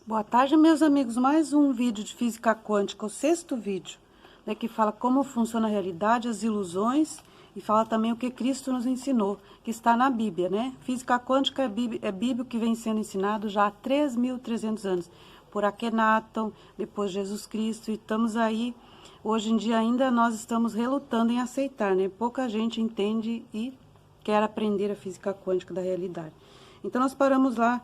Boa tarde, meus amigos. Mais um vídeo de física quântica, o sexto vídeo, né, que fala como funciona a realidade, as ilusões, e fala também o que Cristo nos ensinou, que está na Bíblia, né? Física quântica é Bíblia que vem sendo ensinado já há 3.300 anos, por Akhenaton, depois Jesus Cristo, e estamos aí, hoje em dia ainda nós estamos relutando em aceitar, né? Pouca gente entende e quer aprender a física quântica da realidade. Então nós paramos lá,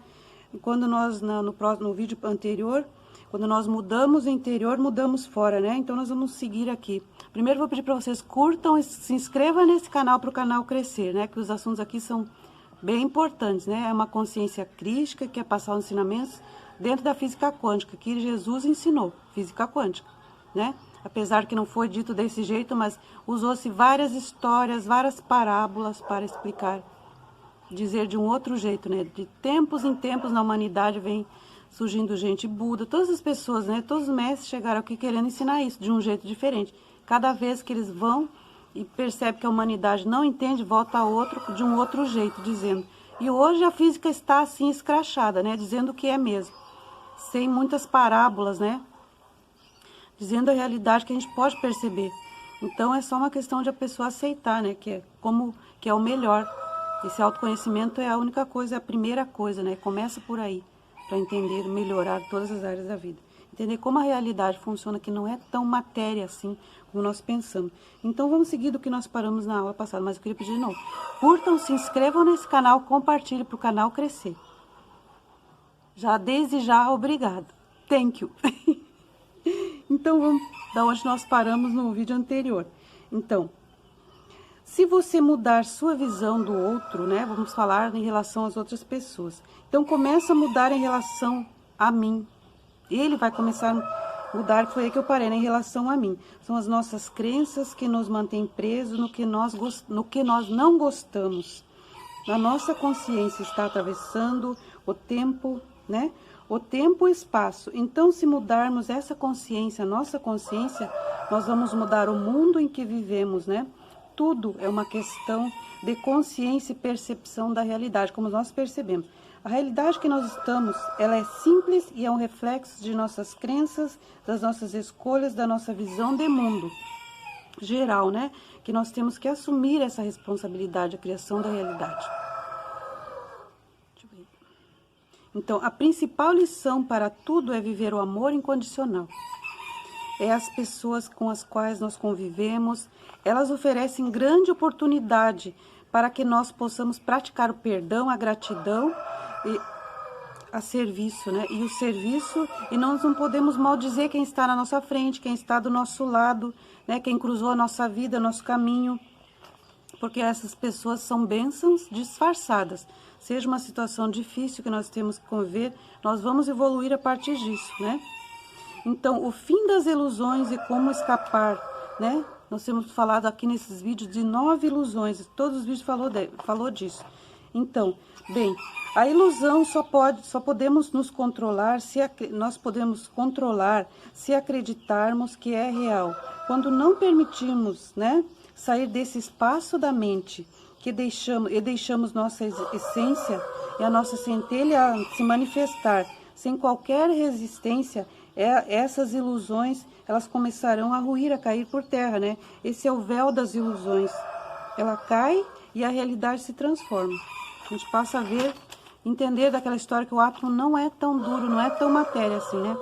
quando nós, no vídeo anterior, quando nós mudamos o interior, mudamos fora, né? Então nós vamos seguir aqui. Primeiro vou pedir para vocês curtam e se inscrevam nesse canal para o canal crescer, né? Que os assuntos aqui são bem importantes, né? É uma consciência crítica que é passar os ensinamentos dentro da física quântica, que Jesus ensinou, física quântica, né? Apesar que não foi dito desse jeito, mas usou-se várias histórias, várias parábolas para explicar, dizer de um outro jeito, né? De tempos em tempos na humanidade vem surgindo gente, Buda, todas as pessoas, né? Todos os mestres chegaram aqui querendo ensinar isso de um jeito diferente. Cada vez que eles vão e percebem que a humanidade não entende, volta a outro de um outro jeito, dizendo. E hoje a física está assim escrachada, né? Dizendo o que é mesmo, sem muitas parábolas, né? Dizendo a realidade que a gente pode perceber. Então é só uma questão de a pessoa aceitar, né? Que é o melhor. Esse autoconhecimento é a única coisa, é a primeira coisa, né? Começa por aí, para entender, melhorar todas as áreas da vida. Entender como a realidade funciona, que não é tão matéria assim como nós pensamos. Então vamos seguir do que nós paramos na aula passada, mas eu queria pedir de novo. Curtam, se inscrevam nesse canal, compartilhem para o canal crescer. Desde já, obrigado. Thank you. Então vamos da onde nós paramos no vídeo anterior. Então, se você mudar sua visão do outro, né? Vamos falar em relação às outras pessoas. Então, começa a mudar em relação a mim. Ele vai começar a mudar, foi aí que eu parei, né? Em relação a mim. São as nossas crenças que nos mantêm presos no que nós não gostamos. A nossa consciência está atravessando o tempo, né? O tempo e o espaço. Então, se mudarmos essa consciência, nossa consciência, nós vamos mudar o mundo em que vivemos, né? Tudo é uma questão de consciência e percepção da realidade, como nós percebemos. A realidade que nós estamos, ela é simples e é um reflexo de nossas crenças, das nossas escolhas, da nossa visão de mundo geral, né? Que nós temos que assumir essa responsabilidade, a criação da realidade. Então, a principal lição para tudo é viver o amor incondicional. É as pessoas com as quais nós convivemos, elas oferecem grande oportunidade para que nós possamos praticar o perdão, a gratidão e a serviço, né? E o serviço, e nós não podemos maldizer quem está na nossa frente, quem está do nosso lado, né? Quem cruzou a nossa vida, nosso caminho, porque essas pessoas são bênçãos disfarçadas. Seja uma situação difícil que nós temos que conviver, nós vamos evoluir a partir disso, né? Então, o fim das ilusões e como escapar, né? Nós temos falado aqui nesses vídeos de 9 ilusões, todos os vídeos falou disso. Então, bem, a ilusão só podemos nos controlar, nós podemos controlar se acreditarmos que é real. Quando não permitimos, né, sair desse espaço da mente que deixamos nossa essência e a nossa centelha se manifestar sem qualquer resistência, essas ilusões, elas começarão a ruir, a cair por terra, né? Esse é o véu das ilusões. Ela cai e a realidade se transforma. A gente passa a ver, entender daquela história que o átomo não é tão duro, não é tão matéria assim, né?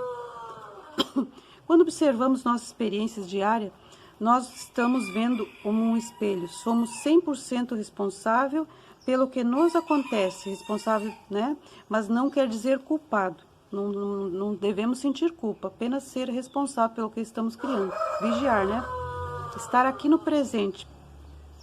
Quando observamos nossas experiências diárias, nós estamos vendo como um espelho. Somos 100% responsável pelo que nos acontece, responsável, né? Mas não quer dizer culpado. Não devemos sentir culpa, apenas ser responsável pelo que estamos criando. Vigiar, né? Estar aqui no presente,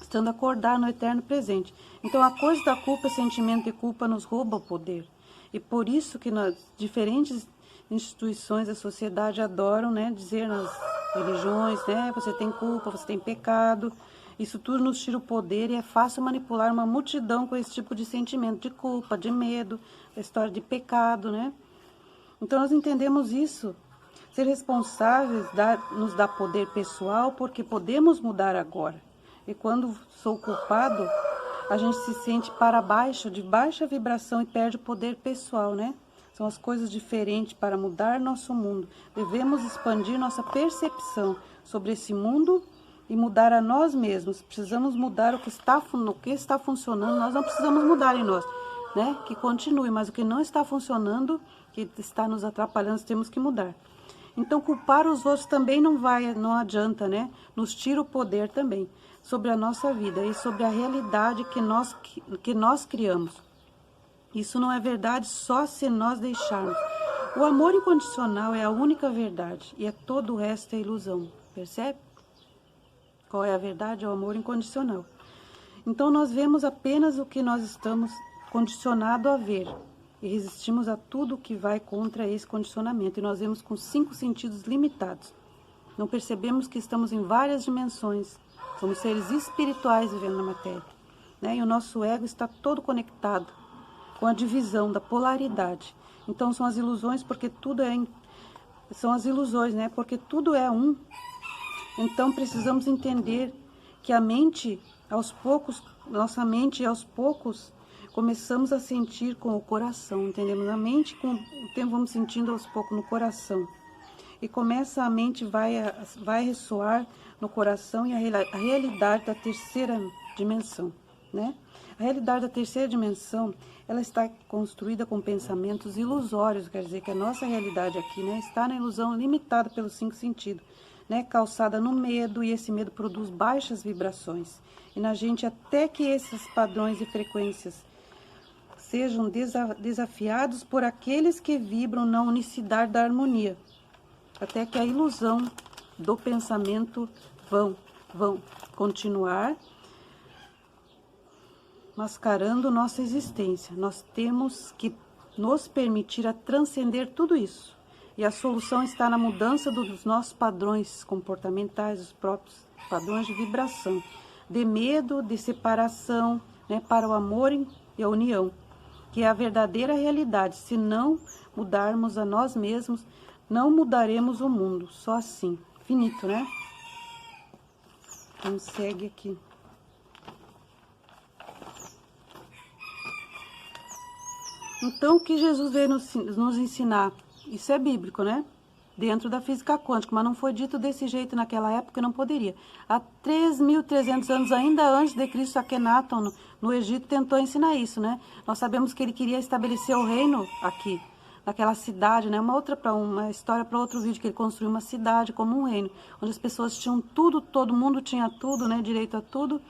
estando acordado no eterno presente. Então, a coisa da culpa, sentimento de culpa, nos rouba o poder. E por isso que nas diferentes instituições da sociedade adoram, né, dizer nas religiões, né, você tem culpa, você tem pecado. Isso tudo nos tira o poder e é fácil manipular uma multidão com esse tipo de sentimento de culpa, de medo, a história de pecado, né? Então, nós entendemos isso. Ser responsáveis nos dá poder pessoal, porque podemos mudar agora. E quando sou culpado, a gente se sente para baixo, de baixa vibração e perde o poder pessoal, né? São as coisas diferentes para mudar nosso mundo. Devemos expandir nossa percepção sobre esse mundo e mudar a nós mesmos. Precisamos mudar o que está funcionando. Nós não precisamos mudar em nós, né? Que continue, mas o que não está funcionando, que está nos atrapalhando, temos que mudar. Então, culpar os outros também não adianta, né? Nos tira o poder também sobre a nossa vida e sobre a realidade que nós criamos. Isso não é verdade só se nós deixarmos. O amor incondicional é a única verdade e todo o resto é ilusão. Percebe? Qual é a verdade? É o amor incondicional. Então, nós vemos apenas o que nós estamos condicionados a ver e resistimos a tudo que vai contra esse condicionamento. E nós vemos com 5 sentidos limitados. Não percebemos que estamos em várias dimensões. Somos seres espirituais vivendo na matéria, né? E o nosso ego está todo conectado com a divisão da polaridade. Então são as ilusões, porque tudo são as ilusões, né? Porque tudo é um. Então precisamos entender que a mente, aos poucos, nossa mente aos poucos começamos a sentir com o coração, entendemos? A mente com o tempo vamos sentindo aos poucos no coração. E começa a mente vai ressoar no coração e a realidade da terceira dimensão, né? A realidade da terceira dimensão, ela está construída com pensamentos ilusórios, quer dizer que a nossa realidade aqui, né, está na ilusão limitada pelos 5 sentidos, né, calçada no medo, e esse medo produz baixas vibrações. E na gente, até que esses padrões e frequências sejam desafiados por aqueles que vibram na unicidade da harmonia, até que a ilusão do pensamento vão continuar mascarando nossa existência. Nós temos que nos permitir a transcender tudo isso. E a solução está na mudança dos nossos padrões comportamentais, os próprios padrões de vibração, de medo, de separação, né, para o amor e a união, que é a verdadeira realidade. Se não mudarmos a nós mesmos, não mudaremos o mundo. Só assim. Finito, né? Então segue aqui. Então, o que Jesus veio nos ensinar? Isso é bíblico, né? Dentro da física quântica, mas não foi dito desse jeito naquela época, não poderia. Há 3.300 anos, ainda antes de Cristo, Akhenaton, no Egito, tentou ensinar isso, né? Nós sabemos que ele queria estabelecer o reino aqui, naquela cidade, né? Uma história para outro vídeo, que ele construiu uma cidade como um reino, onde as pessoas tinham tudo, todo mundo tinha tudo, né? Direito a tudo.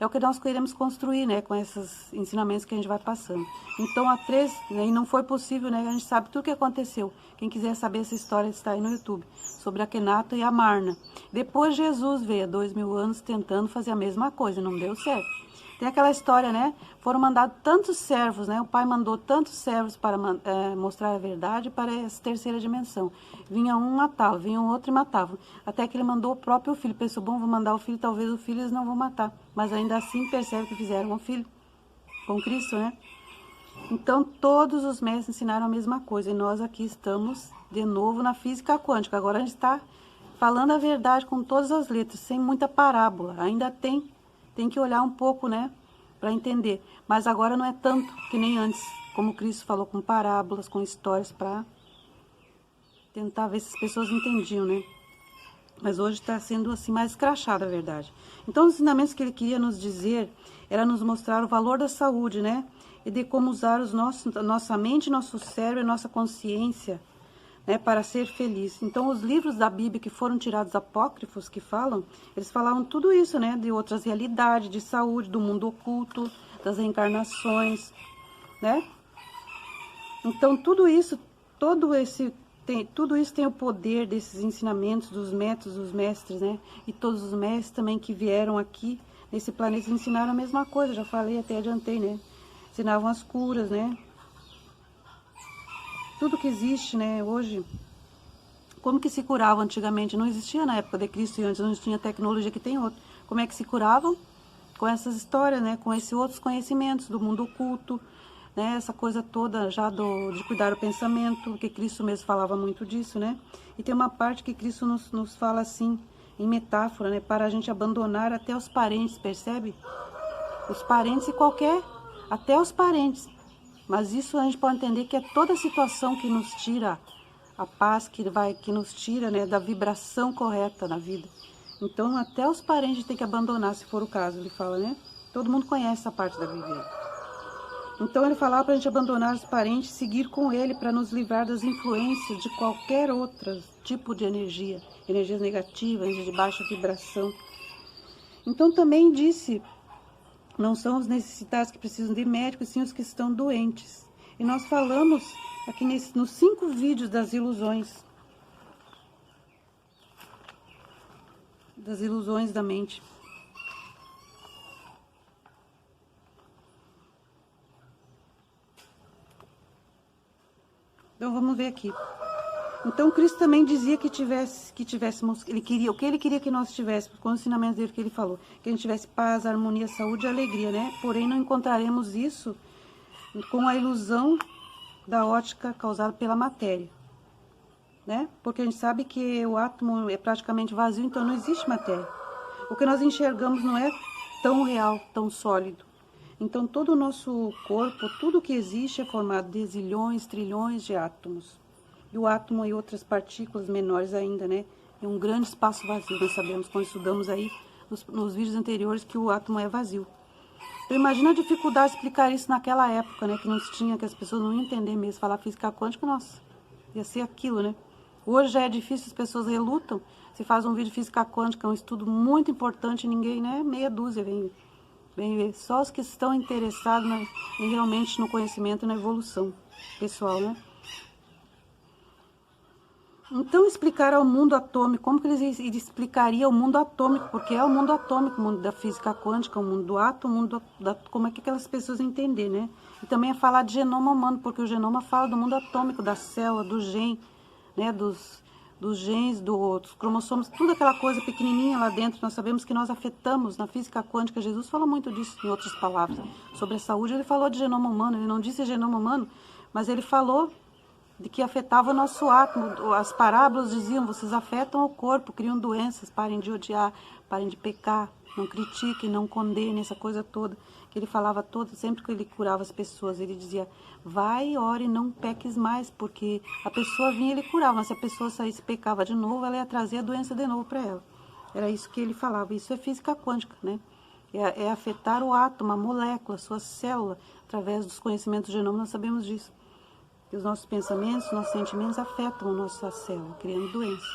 É o que nós queremos construir, né, com esses ensinamentos que a gente vai passando. Então, né, e não foi possível, né, a gente sabe tudo o que aconteceu. Quem quiser saber essa história está aí no YouTube, sobre Akhenaton e Amarna. Depois Jesus veio há 2.000 anos tentando fazer a mesma coisa, não deu certo. Tem aquela história, né, foram mandados tantos servos, né, o pai mandou tantos servos para mostrar a verdade para essa terceira dimensão. Vinha um, matava, vinha um outro e matava. Até que ele mandou o próprio filho. Pensou, bom, vou mandar o filho, talvez o filho eles não vão matar. Mas ainda assim percebe que fizeram um filho com Cristo, né? Então todos os mestres ensinaram a mesma coisa. E nós aqui estamos de novo na física quântica. Agora a gente está falando a verdade com todas as letras, sem muita parábola. Ainda tem que olhar um pouco, né, para entender. Mas agora não é tanto que nem antes, como Cristo falou, com parábolas, com histórias, para tentar ver se as pessoas entendiam, né? Mas hoje está sendo assim mais escrachada a verdade. Então os ensinamentos que ele queria nos dizer era nos mostrar o valor da saúde, né? E de como usar nossa mente, nosso cérebro e nossa consciência, né, para ser feliz. Então os livros da Bíblia que foram tirados apócrifos, que falam, eles falavam tudo isso, né? De outras realidades, de saúde, do mundo oculto, das reencarnações, né? Então tudo isso tem o poder desses ensinamentos, dos métodos, dos mestres, né? E todos os mestres também que vieram aqui nesse planeta ensinaram a mesma coisa, já falei, até adiantei, né? Ensinavam as curas, né? Tudo que existe, né, hoje. Como que se curava antigamente? Não existia na época de Cristo e antes, não tinha tecnologia que tem hoje. Como é que se curavam? Com essas histórias, né? Com esses outros conhecimentos do mundo oculto, né, essa coisa toda já de cuidar do pensamento, que Cristo mesmo falava muito disso, né? E tem uma parte que Cristo nos fala assim, em metáfora, né, para a gente abandonar até os parentes, percebe? Os parentes e até os parentes. Mas isso a gente pode entender que é toda situação que nos tira a paz, que nos tira, né, da vibração correta na vida. Então, até os parentes têm que abandonar, se for o caso, ele fala, né? Todo mundo conhece essa parte da Bíblia. Então, ele falava para a gente abandonar os parentes, seguir com ele para nos livrar das influências de qualquer outro tipo de energia, energias negativas, energias de baixa vibração. Então, também disse, não são os necessitados que precisam de médicos, sim os que estão doentes. E nós falamos aqui nos 5 vídeos das ilusões da mente. Então vamos ver aqui. Então Cristo também dizia que tivéssemos, o que ele queria que nós tivéssemos, com os ensinamentos dele que ele falou, que a gente tivesse paz, harmonia, saúde e alegria, né? Porém não encontraremos isso com a ilusão da ótica causada pela matéria, né? Porque a gente sabe que o átomo é praticamente vazio, então não existe matéria. O que nós enxergamos não é tão real, tão sólido. Então todo o nosso corpo, tudo que existe é formado de zilhões, trilhões de átomos. E o átomo e outras partículas menores ainda, né? É um grande espaço vazio. Nós sabemos, quando estudamos aí nos vídeos anteriores, que o átomo é vazio. Então imagina a dificuldade de explicar isso naquela época, né? Que não se tinha, que as pessoas não iam entender mesmo. Falar física quântica, nossa, ia ser aquilo, né? Hoje já é difícil, as pessoas relutam. Se faz um vídeo de física quântica, é um estudo muito importante, ninguém, né? Meia dúzia vem ver. Só os que estão interessados realmente no conhecimento e na evolução pessoal, né? Então, explicar ao mundo atômico, como que ele explicaria o mundo atômico? Porque é o mundo atômico, o mundo da física quântica, o mundo do átomo, o mundo como é que aquelas pessoas entendem, né? E também é falar de genoma humano, porque o genoma fala do mundo atômico, da célula, do gene, né? Dos genes, dos cromossomos, tudo aquela coisa pequenininha lá dentro. Nós sabemos que nós afetamos na física quântica. Jesus fala muito disso, em outras palavras. Sobre a saúde, ele falou de genoma humano, ele não disse genoma humano, mas ele falou de que afetava o nosso átomo. As parábolas diziam, vocês afetam o corpo, criam doenças, parem de odiar, parem de pecar, não critiquem, não condenem, essa coisa toda. Que ele falava todo, sempre que ele curava as pessoas, ele dizia, vai, ore, não peques mais, porque a pessoa vinha e ele curava, mas se a pessoa saísse e pecava de novo, ela ia trazer a doença de novo para ela. Era isso que ele falava, isso é física quântica, né? É afetar o átomo, a molécula, a sua célula, através dos conhecimentos do genoma, nós sabemos disso. Que os nossos pensamentos, nossos sentimentos afetam a nossa célula, criando doença.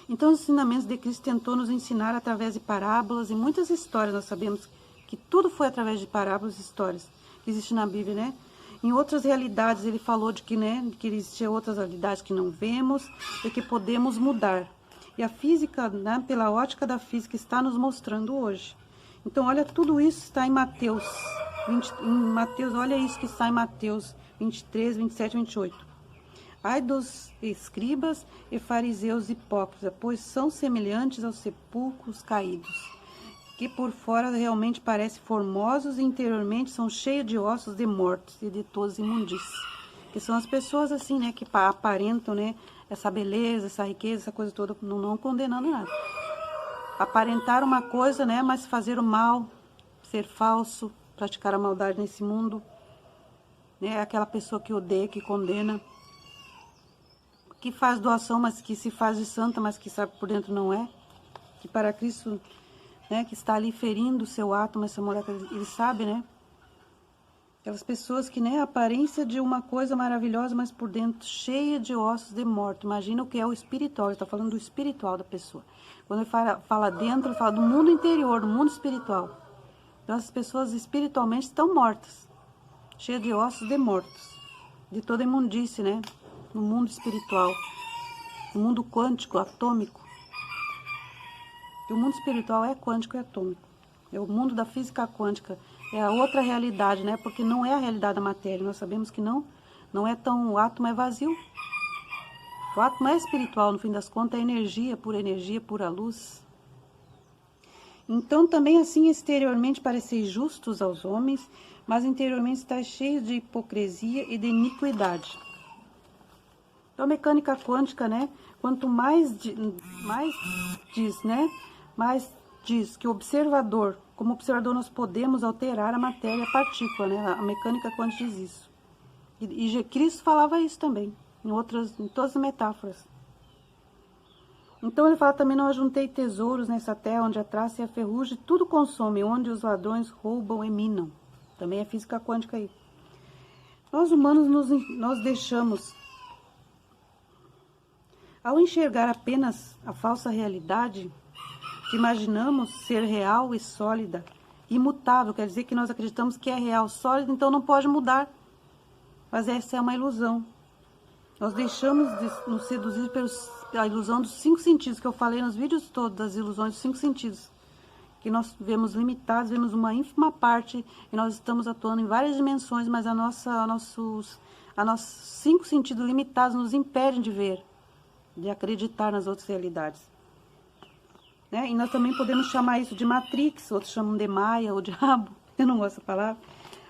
Então, os ensinamentos de Cristo tentou nos ensinar através de parábolas e muitas histórias. Nós sabemos que tudo foi através de parábolas e histórias que existem na Bíblia, né? Em outras realidades, ele falou de que, né, que existiam outras realidades que não vemos e que podemos mudar. E a física, né, pela ótica da física, está nos mostrando hoje. Então, olha, tudo isso está em Mateus. Olha isso que está em Mateus 23, 27 e 28. Ai dos escribas e fariseus hipócritas, pois são semelhantes aos sepulcros caídos, que por fora realmente parecem formosos e interiormente são cheios de ossos de mortos e de todas imundícias. Que são as pessoas assim, né, que aparentam, né, essa beleza, essa riqueza, essa coisa toda, não condenando nada. Aparentar uma coisa, né, mas fazer o mal, ser falso, praticar a maldade nesse mundo. É aquela pessoa que odeia, que condena, que faz doação, mas que se faz de santa, mas que sabe que por dentro não é. Que para Cristo, né, que está ali ferindo o seu átomo, essa molécula, ele sabe, né? Aquelas pessoas que, né, a aparência de uma coisa maravilhosa, mas por dentro cheia de ossos de morte. Imagina o que é o espiritual, ele está falando do espiritual da pessoa. Quando ele fala dentro, ele fala do mundo interior, do mundo espiritual. Então, essas pessoas espiritualmente estão mortas. Cheia de ossos de mortos, de toda imundície, né? No mundo espiritual, no mundo quântico, atômico. E o mundo espiritual é quântico e atômico. É o mundo da física quântica, é a outra realidade, né? Porque não é a realidade da matéria. Nós sabemos que não é tão. O átomo é vazio. O átomo é espiritual, no fim das contas, é energia, pura luz. Então, também assim, exteriormente pareceis justos aos homens, mas interiormente está cheio de hipocrisia e de iniquidade. Então, a mecânica quântica, né? Quanto mais diz, né? Mais diz que o observador, como observador nós podemos alterar a matéria, a partícula, né? A mecânica quântica diz isso. E Cristo falava isso também, em todas as metáforas. Então ele fala também, não ajuntei tesouros nessa terra, onde a traça e a ferrugem tudo consome, onde os ladrões roubam e minam. Também é física quântica aí. Nós humanos nós deixamos, ao enxergar apenas a falsa realidade, que imaginamos ser real e sólida, imutável, quer dizer que nós acreditamos que é real, sólida, então não pode mudar. Mas essa é uma ilusão. Nós deixamos de nos seduzir pela ilusão dos 5 sentidos, que eu falei nos vídeos todos, das ilusões dos 5 sentidos. Que nós vemos limitados, vemos uma ínfima parte, e nós estamos atuando em várias dimensões, mas nossos 5 sentidos limitados nos impedem de ver, de acreditar nas outras realidades. Né? E nós também podemos chamar isso de Matrix, outros chamam de Maia, ou diabo, eu não gosto da palavra,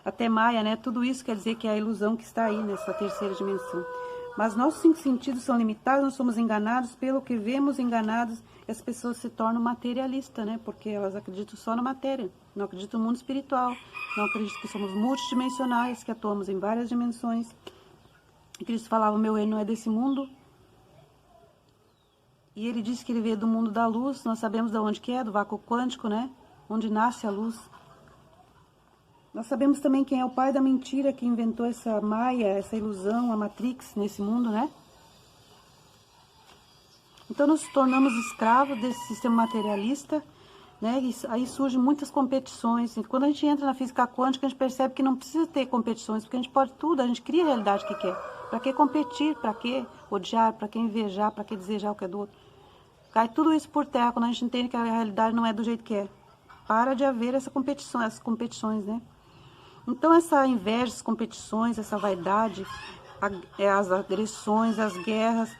até Maia, né? Tudo isso quer dizer que é a ilusão que está aí nessa terceira dimensão. Mas nossos 5 sentidos são limitados, nós somos enganados pelo que vemos, enganados, e as pessoas se tornam materialistas, né? Porque elas acreditam só na matéria, não acreditam no mundo espiritual, não acreditam que somos multidimensionais, que atuamos em várias dimensões. E Cristo falava, o meu reino não é desse mundo. E ele disse que ele veio do mundo da luz, nós sabemos de onde que é, do vácuo quântico, né? Onde nasce a luz. Nós sabemos também quem é o pai da mentira que inventou essa maia, essa ilusão, a Matrix nesse mundo, né? Então nós nos tornamos escravos desse sistema materialista, né? E aí surgem muitas competições. E quando a gente entra na física quântica, a gente percebe que não precisa ter competições, porque a gente pode tudo, a gente cria a realidade que quer. Para que competir? Para que odiar? Para que invejar? Para que desejar o que é do outro? Cai tudo isso por terra quando a gente entende que a realidade não é do jeito que é. Para de haver essa competição, essas competições, né? Então essa inveja, as competições, essa vaidade, as agressões, as guerras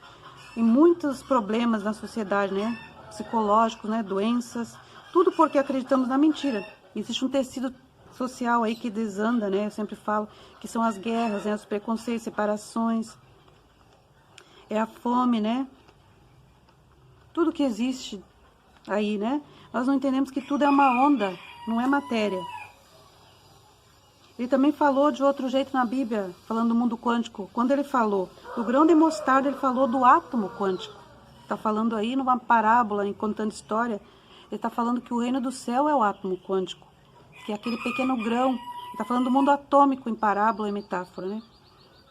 e muitos problemas na sociedade, né? Psicológicos, né? Doenças, tudo porque acreditamos na mentira. Existe um tecido social aí que desanda, né? Eu sempre falo que são as guerras, né? Os preconceitos, separações, é a fome, né? Tudo que existe aí, né? Nós não entendemos que tudo é uma onda, não é matéria. Ele também falou de outro jeito na Bíblia, falando do mundo quântico. Quando ele falou do grão de mostarda, ele falou do átomo quântico. Está falando aí numa parábola, contando história. Ele está falando que o reino do céu é o átomo quântico, que é aquele pequeno grão. Ele está falando do mundo atômico em parábola e metáfora, né?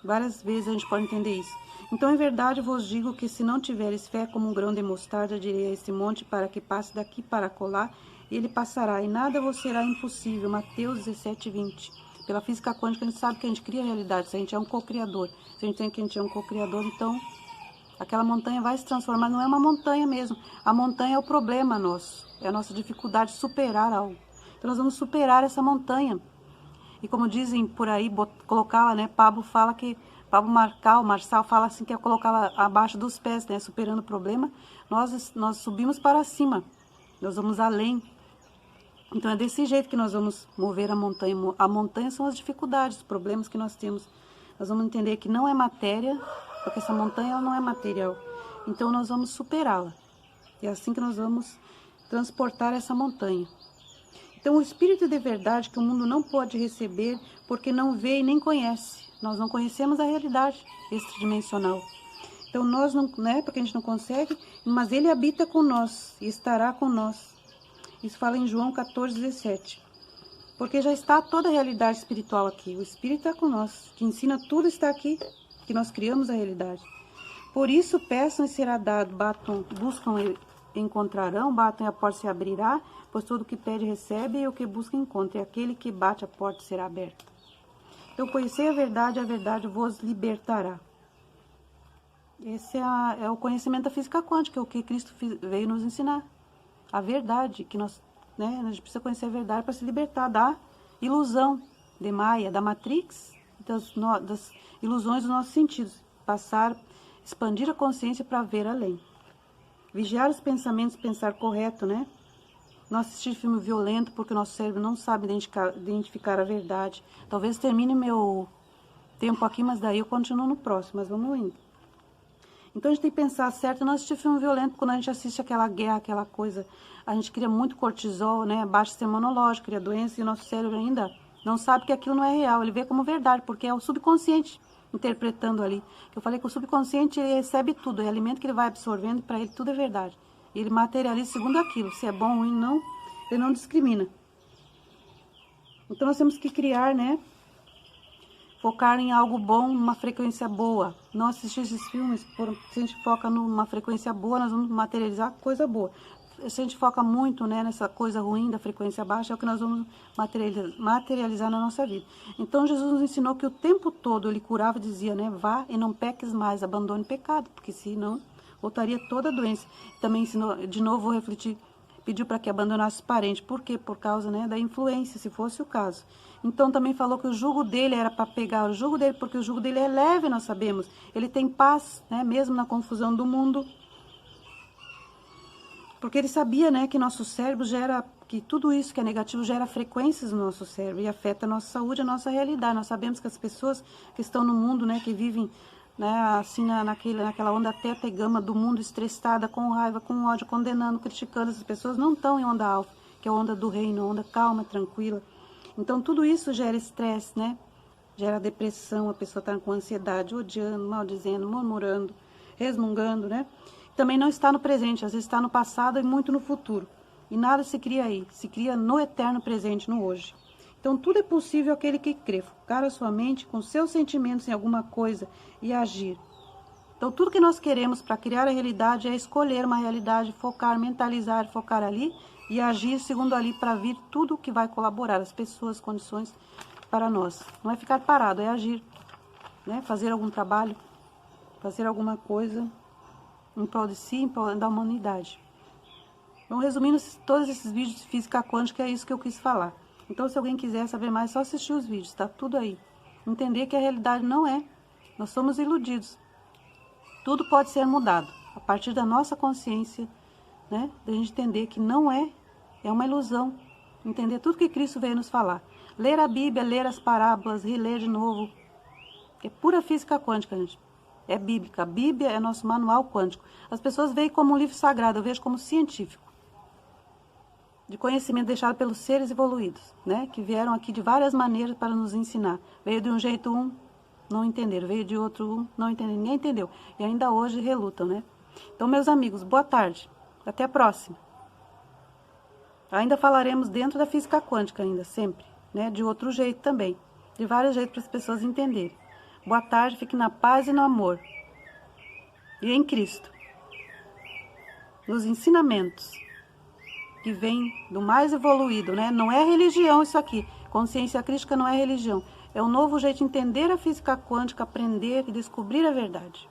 Várias vezes a gente pode entender isso. Então, em verdade, vos digo que se não tiveres fé como um grão de mostarda, direi a esse monte para que passe daqui para colar, e ele passará, e nada vos será impossível. Mateus 17, 20. Pela física quântica, a gente sabe que a gente cria a realidade, se a gente é um co-criador. Se a gente tem que a gente é um co-criador, então aquela montanha vai se transformar, não é uma montanha mesmo. A montanha é o problema nosso, é a nossa dificuldade de superar algo. Então nós vamos superar essa montanha. E como dizem por aí, colocá-la, né? Pablo Marçal fala assim, que é colocá-la abaixo dos pés, né? Superando o problema, nós subimos para cima, nós vamos além. Então é desse jeito que nós vamos mover a montanha. A montanha são as dificuldades, os problemas que nós temos. Nós vamos entender que não é matéria, porque essa montanha ela não é material. Então nós vamos superá-la. É assim que nós vamos transportar essa montanha. Então o espírito de verdade que o mundo não pode receber porque não vê e nem conhece. Nós não conhecemos a realidade extradimensional. Então nós não, né, porque a gente não consegue, mas ele habita com nós e estará com nós. Isso fala em João 14, 17. Porque já está toda a realidade espiritual aqui. O Espírito está com nós, que ensina tudo está aqui, que nós criamos a realidade. Por isso, peçam e será dado, batam, buscam e encontrarão, batam e a porta se abrirá, pois todo o que pede recebe e o que busca encontra, e aquele que bate a porta será aberta. Então, conhecer a verdade vos libertará. Esse é o conhecimento da física quântica, o que Cristo veio nos ensinar. A verdade, que nós, né, a gente precisa conhecer a verdade para se libertar da ilusão de Maia, da Matrix, das ilusões dos nossos sentidos. Expandir a consciência para ver além. Vigiar os pensamentos, pensar correto, né? Não assistir filme violento porque o nosso cérebro não sabe identificar a verdade. Talvez termine meu tempo aqui, mas daí eu continuo no próximo, mas vamos indo. Então a gente tem que pensar certo, não assistir filme violento. Quando a gente assiste aquela guerra, aquela coisa, a gente cria muito cortisol, né? Baixa o sistema imunológico, cria doença, e o nosso cérebro ainda não sabe que aquilo não é real. Ele vê como verdade, porque é o subconsciente interpretando ali. Eu falei que o subconsciente, ele recebe tudo, é alimento que ele vai absorvendo, para ele tudo é verdade. E ele materializa segundo aquilo, se é bom ou ruim, não, ele não discrimina. Então nós temos que criar, né? Focar em algo bom, numa frequência boa. Não assistir esses filmes, se a gente foca numa frequência boa, nós vamos materializar coisa boa. Se a gente foca muito, né, nessa coisa ruim da frequência baixa, é o que nós vamos materializar na nossa vida. Então Jesus nos ensinou que o tempo todo ele curava e dizia, né, vá e não peques mais, abandone o pecado, porque senão voltaria toda a doença. Também ensinou, de novo vou refletir, pediu para que abandonasse os parentes. Por quê? Por causa, né, da influência, se fosse o caso. Então também falou que o jugo dele era para pegar o jugo dele, porque o jugo dele é leve, nós sabemos. Ele tem paz, né, mesmo na confusão do mundo. Porque ele sabia, né, que nosso cérebro gera, que tudo isso que é negativo gera frequências no nosso cérebro e afeta a nossa saúde, a nossa realidade. Nós sabemos que as pessoas que estão no mundo, né, que vivem, né, assim naquela onda teta e gama do mundo, estressada, com raiva, com ódio, condenando, criticando, essas pessoas não estão em onda alfa, que é a onda do reino, onda calma, tranquila. Então tudo isso gera estresse, né? Gera depressão, a pessoa está com ansiedade, odiando, maldizendo, murmurando, resmungando, né? Também não está no presente, às vezes está no passado e muito no futuro. E nada se cria aí, se cria no eterno presente, no hoje. Então tudo é possível àquele que crê, focar a sua mente com seus sentimentos em alguma coisa e agir. Então tudo que nós queremos para criar a realidade é escolher uma realidade, focar, mentalizar, focar ali e agir segundo ali para vir tudo que vai colaborar, as pessoas, condições para nós. Não é ficar parado, é agir, né? Fazer algum trabalho, fazer alguma coisa em prol de si, em prol da humanidade. Então, resumindo todos esses vídeos de física quântica, é isso que eu quis falar. Então, se alguém quiser saber mais, é só assistir os vídeos, tá tudo aí. Entender que a realidade não é. Nós somos iludidos. Tudo pode ser mudado a partir da nossa consciência, né? Da gente entender que não é, é uma ilusão. Entender tudo que Cristo veio nos falar. Ler a Bíblia, ler as parábolas, reler de novo. É pura física quântica, gente. É bíblica. A Bíblia é nosso manual quântico. As pessoas veem como um livro sagrado, eu vejo como científico. De conhecimento deixado pelos seres evoluídos, né? Que vieram aqui de várias maneiras para nos ensinar. Veio de um jeito não entenderam. Veio de outro não entenderam. Ninguém entendeu. E ainda hoje relutam, né? Então, meus amigos, boa tarde. Até a próxima. Ainda falaremos dentro da física quântica ainda, sempre, né? De outro jeito também. De vários jeitos para as pessoas entenderem. Boa tarde, fique na paz e no amor. E em Cristo. Nos ensinamentos que vem do mais evoluído, né? Não é religião isso aqui. Consciência crística não é religião. É um novo jeito de entender a física quântica, aprender e descobrir a verdade.